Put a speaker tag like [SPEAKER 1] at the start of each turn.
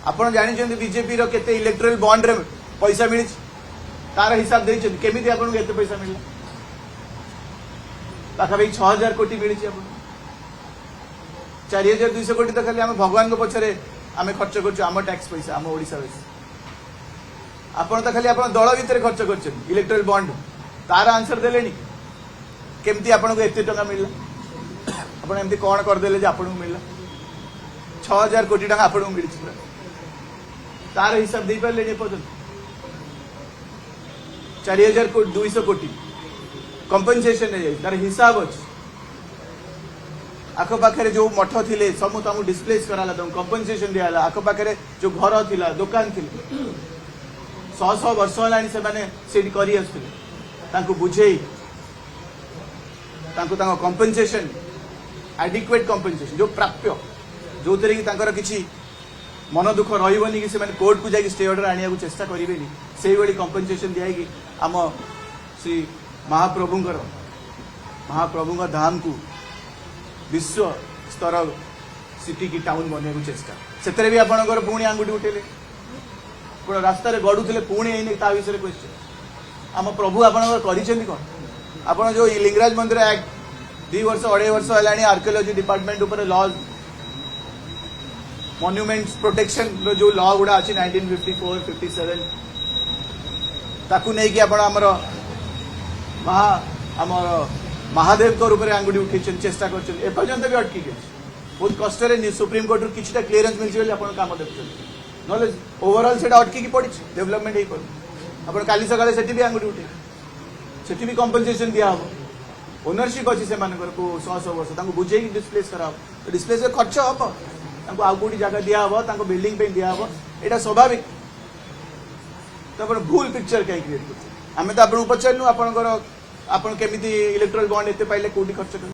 [SPEAKER 1] ଆପଣ ଜାଣିଛନ୍ତି ବିଜେପି ର କେତେ ଇଲେକ୍ଟ୍ରାଲ बॉन्ड रे पैसा मिली तार हिसाब देइछन केमिति आपन को एते पैसा मिलला पाखापाखि 6000 कोटी मिली 4200 कोटी तो खाली आम भगवान को पछरे आम खर्च कर आम टैक्स पैसा आम ओडिशा आपन तो खाली आपन दल भितर खर्च कर इलेक्ट्राल बॉन्ड तार आंसर देलेनी केमती आपन को एते टका मिलला आपन एमती कोन कर देले जे आपन को मिलला 6000 कोटी टका आपन को मिली पूरा तार हिसाब दे पारे नहीं पर्यटन 4200 कोटी कंपनसेशन है तार हिसाब अच्छे आखपाखे जो मठ थिले सब तुमको डिस्प्लेस कराला तुम कंपनसेशन दियाला आखपाखे जो घर थिला दुकान थिले 100 वर्ष होलानी से माने सेठी करी आसुले तांको बुझेई तांको तांको कंपनसेशन एडिक्वेट कंपनसेशन जो प्राप्य जो तरी की तांकर किछि मन दुख रही कि से कोर्ट को जाकि स्टे ऑर्डर आने को चेष्टा करेंगे से भाई कंपनसेशन दिखाई आम श्री महाप्रभु धाम को विश्व स्तर सिटी की टाउन बनने को चेष्टा से भी आपंकर पुणी आंगुठी उठेले रास्ता गड़ुले पुणी विषय क्वेश्चन आम प्रभु आपंकर कौन आप जो लिंगराज मंदिर एक्ट 2 वर्ष 2.5 वर्ष है आर्कियोलॉजी डिपार्टमेंट उपर लॉ मॉन्यूमेंट्स प्रोटेक्शन जो लॉ गुड़ा अच्छी 1954 57 ताकू नहीं कि आपण हमर महादेव को रूप आंगुठी उठे चेष्टा करपर्यंत भी अटकी गए बहुत कष्ट सुप्रीम कोर्ट किसी क्लीयरेंस मिली आप कम देखते ना ओवरऑल से अटकी पड़ी डेवलपमेंट हो पार काली सकाले से भी आंगुठी उठे से भी कंपनसेशन दिया हम ओनरशिप अच्छी से 100 वर्ष बुझे डिस्प्लेस करा तो डिस्प्लेस खर्च हम आउ कौटी जगह दिहब बिल्डिंग पे दिहब यहाँ स्वाभाविक तो आप भूल पिक्चर कहीं क्रिएट कर आम तो आपको पचारू आपंकर आप केमी इलेक्ट्राल बॉन्ड एत पाइले कौटी खर्च कर